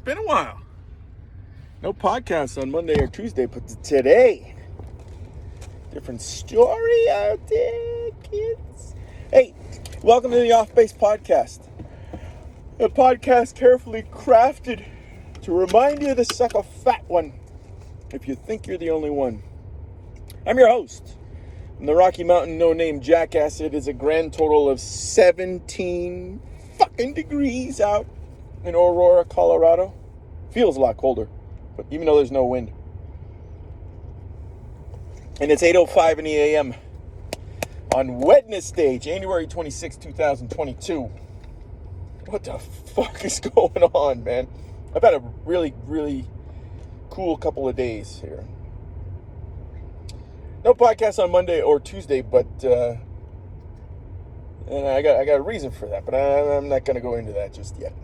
been a while. No podcasts on Monday or Tuesday, but today, different story out there, kids. Hey, welcome to the Off Base Podcast. A podcast carefully crafted to remind you to suck a fat one if you think you're the only one. I'm your host. I'm the Rocky Mountain no-name Jackass. It is a grand total of 17 fucking degrees out in Aurora, Colorado. Feels a lot colder, but even though there's no wind. And it's 8:05 in the a.m. on Wednesday, January 26, 2022. What the fuck is going on, man? I've had a really, really cool couple of days here. No podcast on Monday or Tuesday, but and I got a reason for that, but I'm not going to go into that just yet.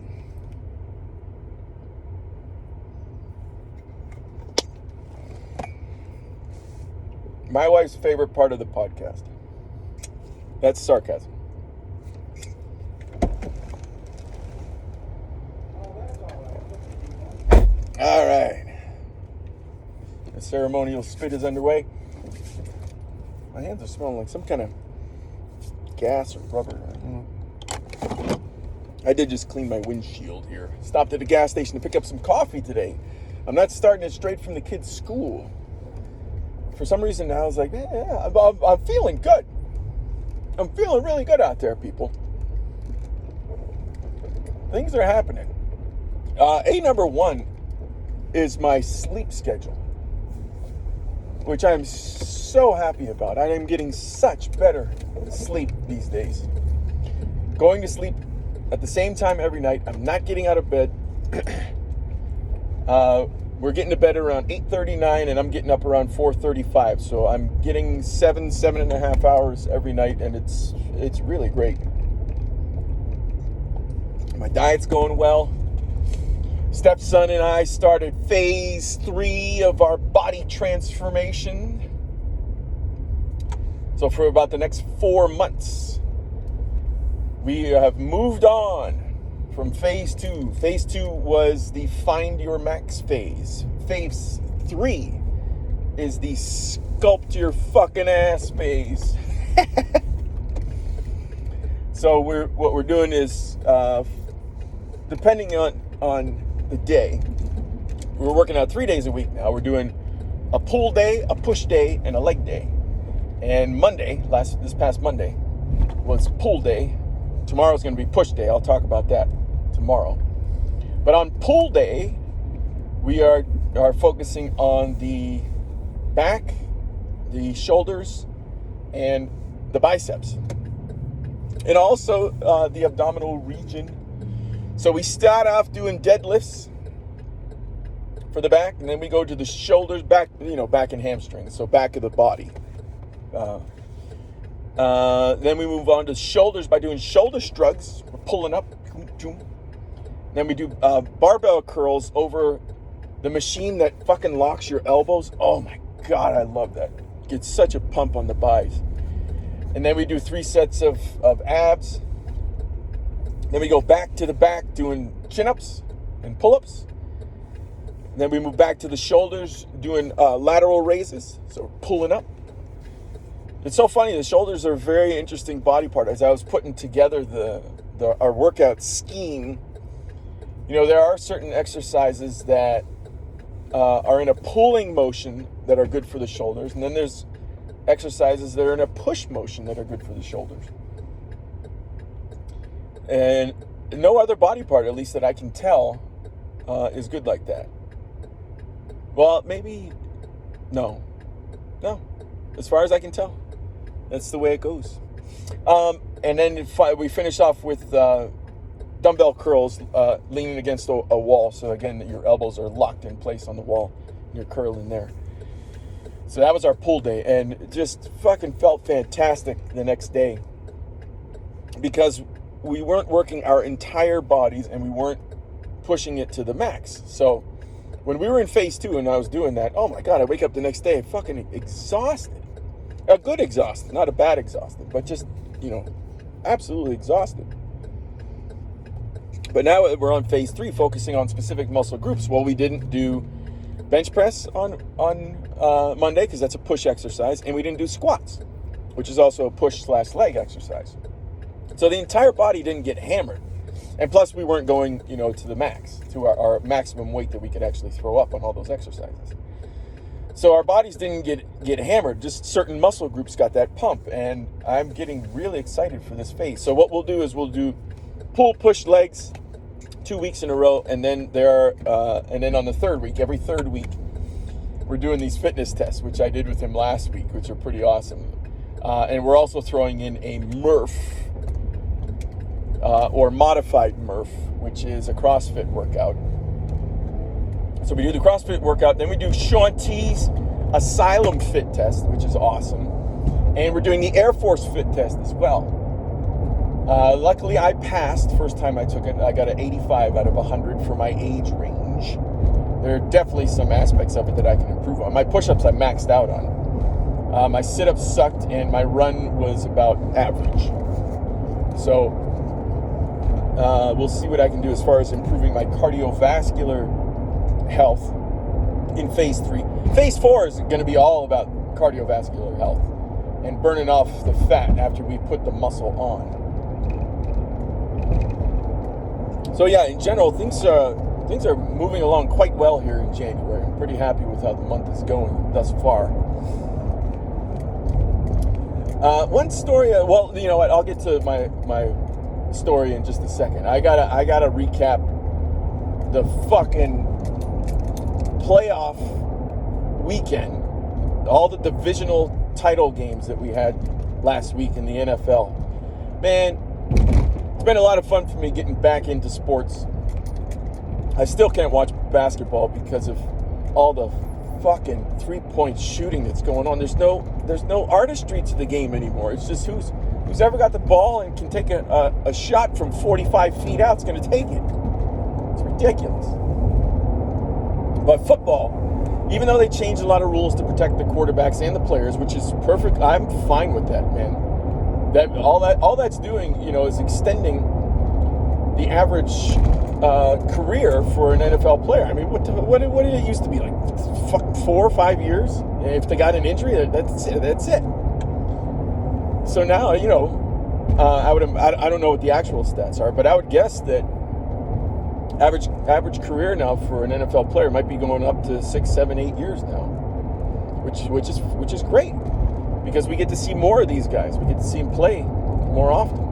My wife's favorite part of the podcast. That's sarcasm. All right. The ceremonial spit is underway. My hands are smelling like some kind of gas or rubber. I don't know. I did just clean my windshield here. Stopped at a gas station to pick up some coffee today. I'm not starting it straight from the kids' school. For some reason, I was like, I'm feeling good. I'm feeling really good out there, people. Things are happening. Number one is my sleep schedule, which I'm so happy about. I am getting such better sleep these days. Going to sleep at the same time every night. I'm not getting out of bed. We're getting to bed around 8:39, and I'm getting up around 4:35. So I'm getting 7.5 hours every night, and it's really great. My diet's going well. Stepson and I started phase 3 of our body transformation. So for about the next 4 months, we have moved on from phase 2. Phase 2 was the find your max phase. Phase 3 is the sculpt your fucking ass phase. So what we're doing is, depending on the day, we're working out 3 days a week now. We're doing a pull day, a push day, and a leg day. And Monday, this past Monday, was pull day. Tomorrow's going to be push day. I'll talk about that tomorrow. But on pull day, we are focusing on the back, the shoulders, and the biceps. And also the abdominal region. So we start off doing deadlifts for the back, and then we go to the shoulders, back and hamstrings, so back of the body. Then we move on to shoulders by doing shoulder shrugs. We're pulling up. Then we do barbell curls over the machine that fucking locks your elbows. Oh my God, I love that. Gets such a pump on the buys. And then we do 3 sets of abs. Then we go back to the back doing chin-ups and pull-ups. And then we move back to the shoulders doing lateral raises. So we're pulling up. It's so funny. The shoulders are a very interesting body part. As I was putting together our workout scheme, there are certain exercises that are in a pulling motion that are good for the shoulders. And then there's exercises that are in a push motion that are good for the shoulders. And no other body part, at least that I can tell, is good like that. Well, maybe, no. As far as I can tell, that's the way it goes. And then we finish off with dumbbell curls, leaning against a wall. So again, your elbows are locked in place on the wall. And you're curling there. So that was our pull day, and it just fucking felt fantastic the next day, because we weren't working our entire bodies and we weren't pushing it to the max. So when we were in phase 2 and I was doing that, oh my God, I wake up the next day fucking exhausted. A good exhausted, not a bad exhausted, but just, absolutely exhausted. But now we're on phase 3, focusing on specific muscle groups. Well, we didn't do bench press on Monday because that's a push exercise, and we didn't do squats, which is also a push/leg exercise. So the entire body didn't get hammered. And plus, we weren't going, to the max, to our maximum weight that we could actually throw up on all those exercises. So our bodies didn't get hammered. Just certain muscle groups got that pump. And I'm getting really excited for this phase. So what we'll do is we'll do pull, push, legs 2 weeks in a row. And then and then on the third week, every third week, we're doing these fitness tests, which I did with him last week, which are pretty awesome. And we're also throwing in a Murph, or modified Murph, which is a CrossFit workout. So we do the CrossFit workout, then we do Sean T's Asylum Fit test, which is awesome. And we're doing the Air Force Fit test as well. Luckily, I passed first time I took it. I got an 85 out of 100 for my age range. There are definitely some aspects of it that I can improve on. My push-ups I maxed out on. My sit-ups sucked, and my run was about average. So we'll see what I can do as far as improving my cardiovascular health in phase 3. Phase 4 is going to be all about cardiovascular health and burning off the fat after we put the muscle on. So yeah, in general, things are moving along quite well here in January. I'm pretty happy with how the month is going thus far. One story, well, you know what, I'll get to my story in just a second. I gotta recap the fucking playoff weekend, all the divisional title games that we had last week in the NFL. Man, it's been a lot of fun for me getting back into sports. I still can't watch basketball because of all the fucking 3-point shooting that's going on. There's no artistry to the game anymore. It's just who's ever got the ball and can take a shot from 45 feet out is going to take it. It's ridiculous. But football, even though they changed a lot of rules to protect the quarterbacks and the players, which is perfect, I'm fine with that, man. All that's doing, is extending the average career for an NFL player. I mean, what did it used to be, like 4 or 5 years? If they got an injury, that's it. So now, I don't know what the actual stats are, but I would guess that average career now for an NFL player might be going up to 6, 7, 8 years now, which is great, because we get to see more of these guys. We get to see them play more often.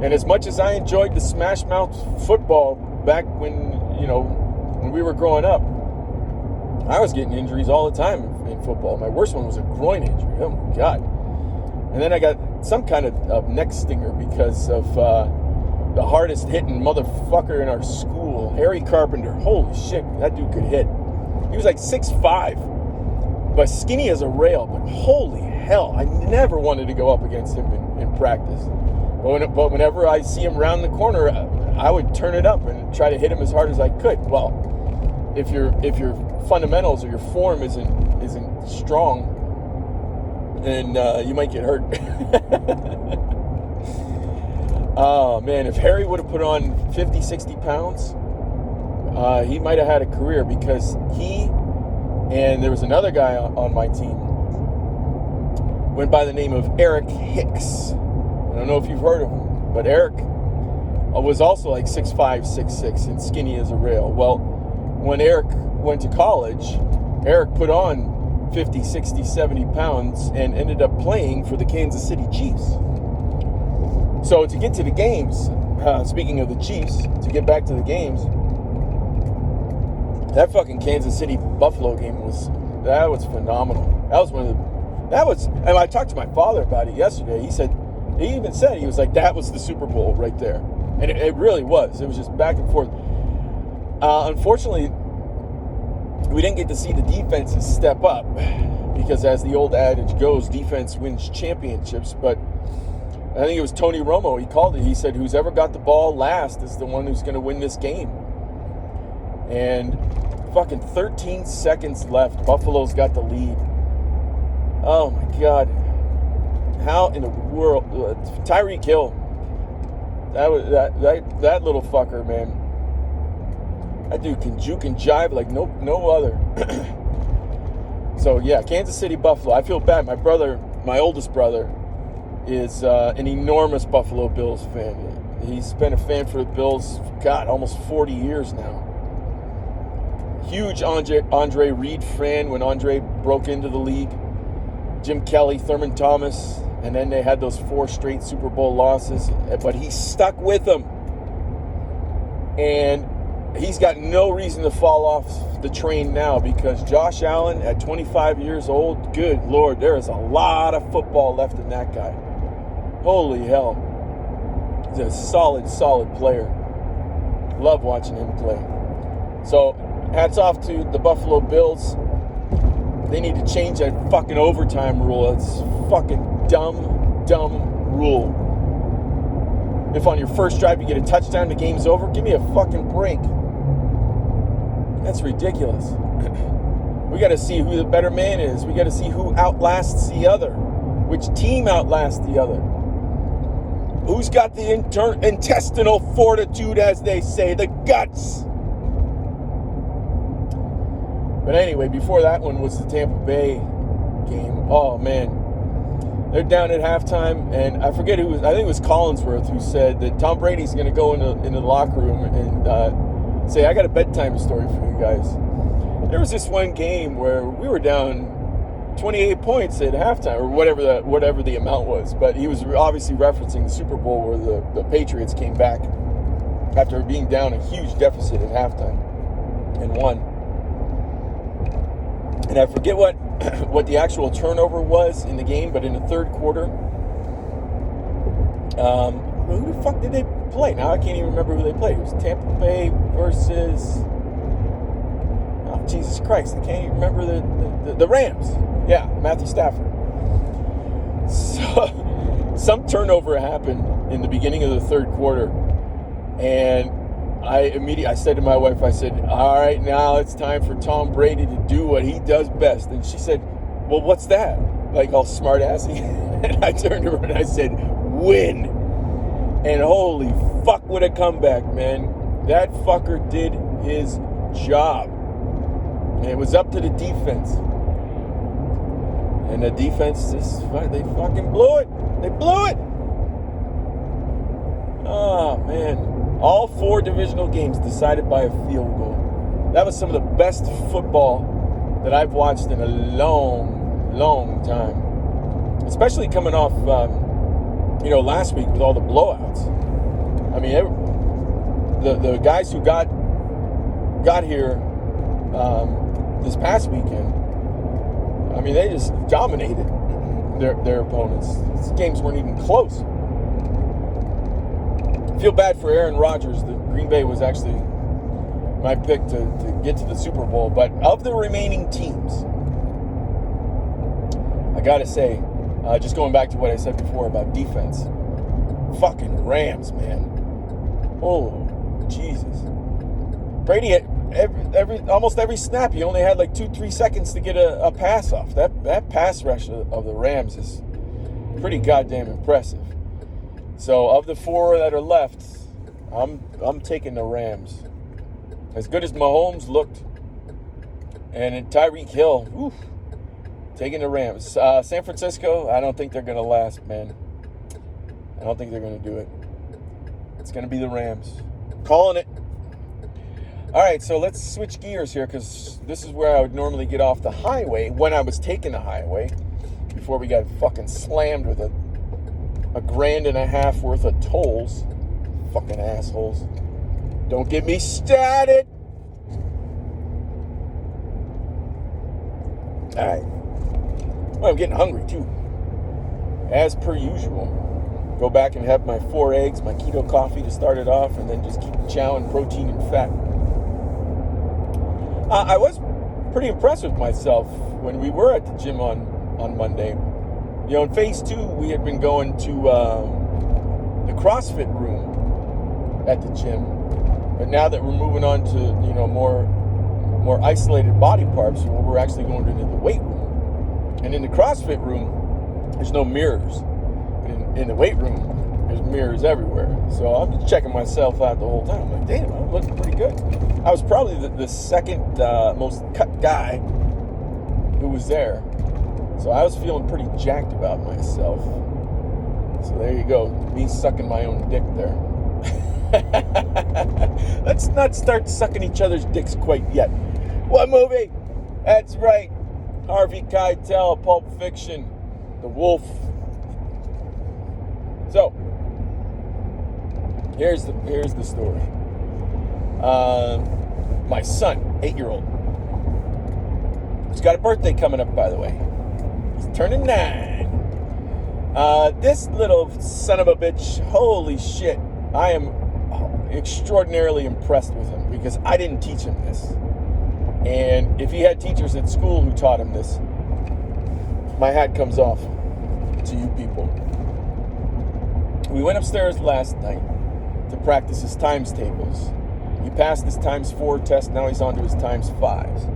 And as much as I enjoyed the smash mouth football back when we were growing up, I was getting injuries all the time in football. My worst one was a groin injury. Oh my God. And then I got some kind of neck stinger because of the hardest hitting motherfucker in our school, Harry Carpenter. Holy shit, that dude could hit. He was like 6'5", but skinny as a rail. But holy hell, I never wanted to go up against him in practice. But whenever I see him round the corner, I would turn it up and try to hit him as hard as I could. Well, if your fundamentals or your form isn't strong, then you might get hurt. Oh man, if Harry would have put on 50, 60 pounds, he might have had a career, because he and there was another guy on my team went by the name of Eric Hicks. I don't know if you've heard of him, but Eric was also like 6'5", 6'6", and skinny as a rail. Well, when Eric went to college, Eric put on 50, 60, 70 pounds and ended up playing for the Kansas City Chiefs. So to get to the games, speaking of the Chiefs, to get back to the games, that fucking Kansas City Buffalo game was phenomenal. And I talked to my father about it yesterday. He even said, he was like, that was the Super Bowl right there. And it really was. It was just back and forth. Unfortunately, we didn't get to see the defenses step up, because as the old adage goes, defense wins championships. But I think it was Tony Romo, he called it. He said, who's ever got the ball last is the one who's going to win this game. And fucking 13 seconds left. Buffalo's got the lead. Oh my God. How in the world? Tyreek Hill That little fucker, man. That dude can juke and jive like no other. So yeah, Kansas City, Buffalo. I feel bad. My oldest brother, is an enormous Buffalo Bills fan. He's been a fan for the Bills, God, almost 40 years now. Huge Andre Reed fan when Andre broke into the league. Jim Kelly, Thurman Thomas, and then they had those 4 straight Super Bowl losses. But he stuck with them. And he's got no reason to fall off the train now, because Josh Allen, at 25 years old, good Lord, there is a lot of football left in that guy. Holy hell. He's a solid player. Love watching him play. So, hats off to the Buffalo Bills. They need to change that fucking overtime rule. It's fucking dumb rule. If on your first drive you get a touchdown, the game's over, give me a fucking break. That's ridiculous. We got to see who the better man is. We got to see who outlasts the other. Which team outlasts the other. Who's got the intestinal fortitude, as they say, the guts? But anyway, before that one was the Tampa Bay game. Oh, man. They're down at halftime, and I forget who was. I think it was Collinsworth who said that Tom Brady's going to go in the locker room and say, I got a bedtime story for you guys. There was this one game where we were down 28 points at halftime, or whatever the amount was. But he was obviously referencing the Super Bowl where the Patriots came back after being down a huge deficit at halftime and won. And I forget what the actual turnover was in the game, but in the third quarter, who the fuck did they play? Now I can't even remember who they played. It was Tampa Bay versus... Oh, Jesus Christ, I can't even remember the Rams. Yeah, Matthew Stafford. So, some turnover happened in the beginning of the third quarter, and I said to my wife, I said, all right, now it's time for Tom Brady to do what he does best. And she said, well, what's that? Like all smart-assy. And I turned to her and I said, win. And holy fuck, what a comeback, man. That fucker did his job. And it was up to the defense. And the defense, they fucking blew it. They blew it. Oh, man. All 4 divisional games decided by a field goal. That was some of the best football that I've watched in a long time. Especially coming off, last week with all the blowouts. I mean, the guys who got here this past weekend, I mean, they just dominated their opponents. These games weren't even close. I feel bad for Aaron Rodgers. The Green Bay was actually my pick to get to the Super Bowl. But of the remaining teams, I got to say, just going back to what I said before about defense, fucking Rams, man. Oh, Jesus. Brady, almost every snap, he only had like 2-3 seconds to get a pass off. That pass rush of the Rams is pretty goddamn impressive. So of the 4 that are left, I'm taking the Rams. As good as Mahomes looked, and Tyreek Hill, taking the Rams. San Francisco, I don't think they're going to last, man. I don't think they're going to do it. It's going to be the Rams. Calling it. All right, so let's switch gears here, because this is where I would normally get off the highway when I was taking the highway before we got fucking slammed with $1.5 grand worth of tolls. Fucking assholes. Don't get me started. All right. Well, I'm getting hungry too, as per usual. Go back and have my 4 eggs, my keto coffee to start it off, and then just keep chowing protein and fat. I was pretty impressed with myself when we were at the gym on Monday. You know, in phase 2, we had been going to the CrossFit room at the gym. But now that we're moving on to, more isolated body parts, we're actually going into the weight room. And in the CrossFit room, there's no mirrors. But in the weight room, there's mirrors everywhere. So I'm just checking myself out the whole time. I'm like, damn, I'm looking pretty good. I was probably the second most cut guy who was there. So I was feeling pretty jacked about myself. So there you go, me sucking my own dick there. Let's not start sucking each other's dicks quite yet. What movie? That's right, Harvey Keitel, Pulp Fiction, The Wolf. So here's the story. My son, 8-year-old, he's got a birthday coming up, by the way. He's turning 9. This little son of a bitch, holy shit, I am extraordinarily impressed with him because I didn't teach him this. And if he had teachers at school who taught him this, my hat comes off to you people. We went upstairs last night to practice his times tables. He passed his times 4 test, now he's on to his times 5s.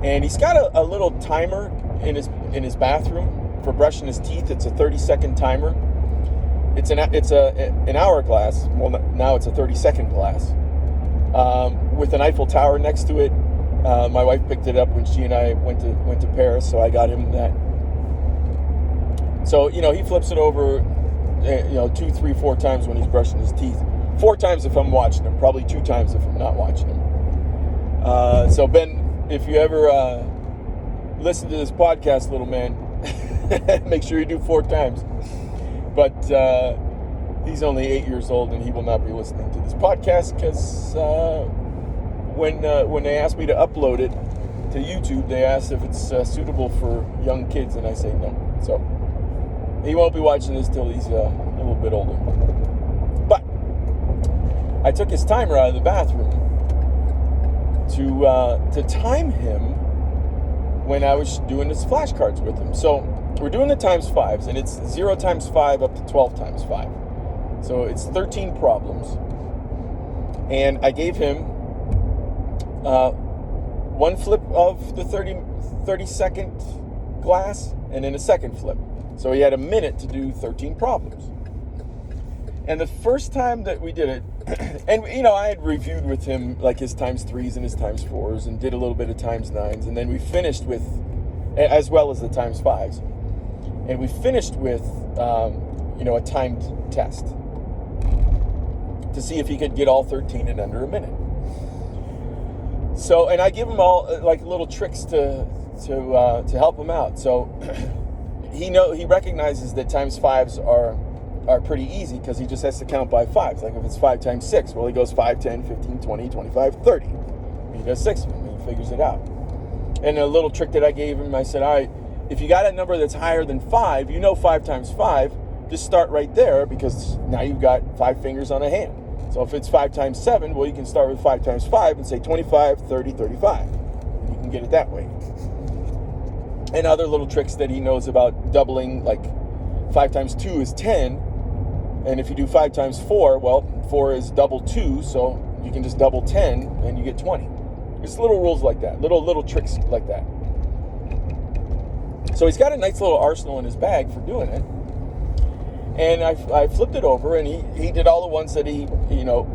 And he's got a little timer in his bathroom for brushing his teeth. It's a 30-second timer. It's an hourglass. Well, now it's a 30-second glass with an Eiffel Tower next to it. My wife picked it up when she and I went to Paris, so I got him that. So he flips it over, 2, 3, 4 times when he's brushing his teeth. 4 times if I'm watching him. Probably 2 times if I'm not watching him. So Ben, if you ever listen to this podcast, little man, make sure you do 4 times. But he's only 8 years old, and he will not be listening to this podcast because when they asked me to upload it to YouTube, they asked if it's suitable for young kids, and I say no. So he won't be watching this till he's a little bit older. But I took his timer out of the bathroom to time him when I was doing his flashcards with him. So we're doing the times 5s, and it's 0 times 5 up to 12 times 5. So it's 13 problems. And I gave him one flip of the 30-second glass and then a second flip. So he had a minute to do 13 problems. And the first time that we did it, and I had reviewed with him like his times 3s and his times 4s and did a little bit of times 9s, and then we finished with, as well as the times 5s, and we finished with a timed test to see if he could get all 13 in under a minute. So, and I give him all like little tricks to help him out. So he recognizes that times 5s are pretty easy because he just has to count by 5s. Like if it's 5 times 6, well, he goes 5, 10, 15, 20, 25, 30. He does 6 of them. He figures it out. And a little trick that I gave him, I said, all right, if you got a number that's higher than 5, 5 times 5, just start right there because now you've got 5 fingers on a hand. So if it's 5 times 7, well, you can start with 5 times 5 and say 25, 30, 35. And you can get it that way. And other little tricks that he knows about doubling, like 5 times 2 is 10. And if you do 5 times 4, well, 4 is double 2, so you can just double 10 and you get 20. Just little rules like that, little tricks like that. So he's got a nice little arsenal in his bag for doing it. And I flipped it over, and he did all the ones that he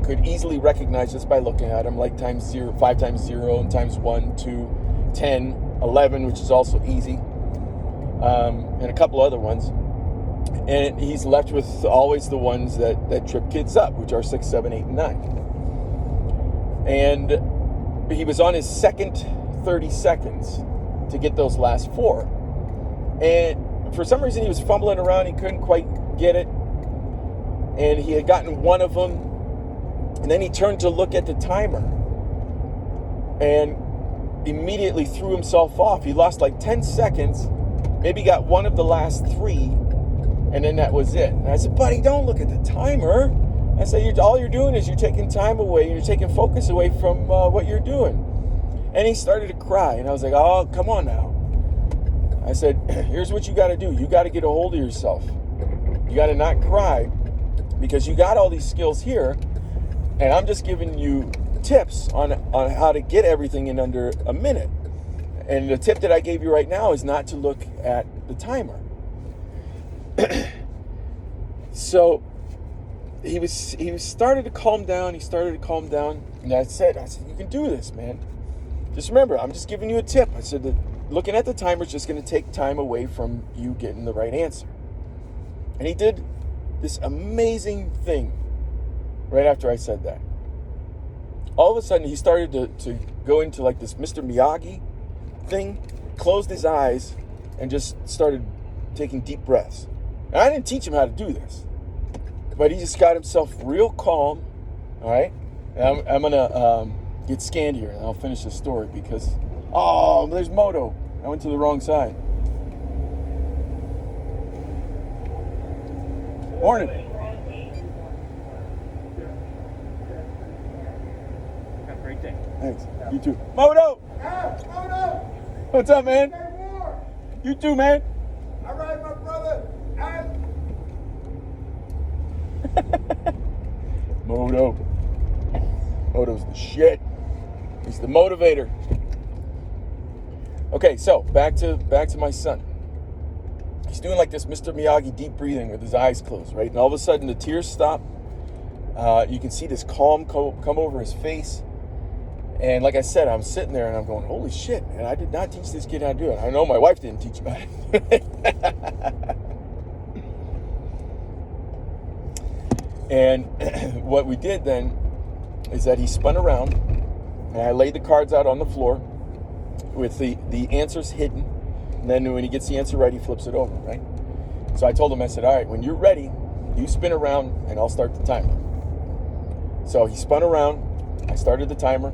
could easily recognize just by looking at them, like 5 times 0, and times 1, 2, 10, 11, which is also easy, and a couple other ones. And he's left with always the ones that trip kids up, which are 6, 7, 8, and 9. And he was on his second 30 seconds to get those last 4. And for some reason, he was fumbling around. He couldn't quite get it. And he had gotten one of them. And then he turned to look at the timer and immediately threw himself off. He lost like 10 seconds, maybe got one of the last 3, and then that was it. And I said, buddy, don't look at the timer. I said, all you're doing is you're taking time away. You're taking focus away from what you're doing. And he started to cry. And I was like, oh, come on now. I said, here's what you got to do. You got to get a hold of yourself. You got to not cry because you got all these skills here. And I'm just giving you tips on how to get everything in under a minute. And the tip that I gave you right now is not to look at the timer. So he started to calm down. He started to calm down. And I said, you can do this, man. Just remember, I'm just giving you a tip. I said that looking at the timer is just going to take time away from you getting the right answer. And he did this amazing thing right after I said that. All of a sudden, he started to go into like this Mr. Miyagi thing, closed his eyes, and just started taking deep breaths. And I didn't teach him how to do this, but he just got himself real calm, all right? And I'm going to get scanned here, and I'll finish the story because, oh, there's Moto. I went to the wrong side. Morning. Have a great day. Thanks. You too. Moto! Moto! What's up, man? More. You too, man. All right, my brother. Moto. Moto's the shit. He's the motivator. Okay, so back to my son. He's doing like this Mr. Miyagi deep breathing with his eyes closed, right? And all of a sudden the tears stop. You can see this calm come over his face. And like I said, I'm sitting there and I'm going, holy shit, man, I did not teach this kid how to do it. I know my wife didn't teach him how to do it. And what we did then is that he spun around and I laid the cards out on the floor with the answers hidden. And then when he gets the answer right, he flips it over, right? So I told him, I said, all right, when you're ready, you spin around and I'll start the timer. So he spun around. I started the timer.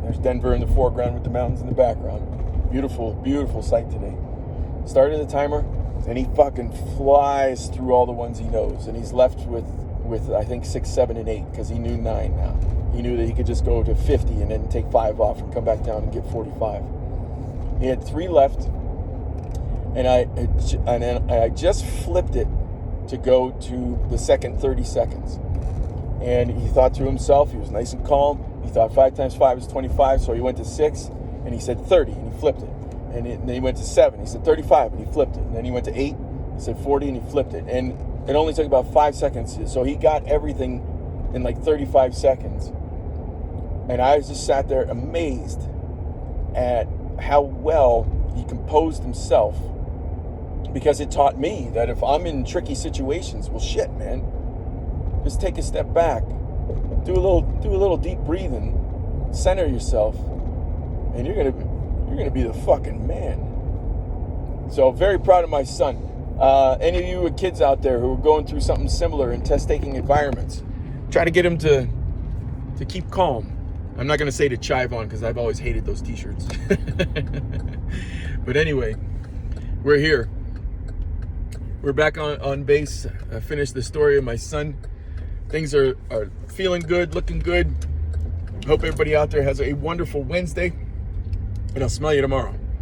There's Denver in the foreground with the mountains in the background. Beautiful, beautiful sight today. Started the timer, and he fucking flies through all the ones he knows. And he's left with I think 6, 7, and 8, because he knew 9 now. He knew that he could just go to 50 and then take 5 off and come back down and get 45. He had 3 left, and I just flipped it to go to the second 30 seconds. And he thought to himself, he was nice and calm. He thought 5 times 5 is 25, so he went to 6, and he said 30, and he flipped it. And then he went to 7, he said 35, and he flipped it. And then he went to 8, he said 40, and he flipped it. And it only took about 5 seconds, so he got everything in like 35 seconds. And I just sat there amazed at how well he composed himself, because it taught me that if I'm in tricky situations, well, shit, man, just take a step back, do a little deep breathing, center yourself, and you're gonna be the fucking man. So very proud of my son. Any of you with kids out there who are going through something similar in test-taking environments, try to get them to keep calm. I'm not going to say to chive on, because I've always hated those t-shirts. But anyway, we're here. We're back on base. I finished the story of my son. Things are feeling good, looking good. Hope everybody out there has a wonderful Wednesday, and I'll smell you tomorrow.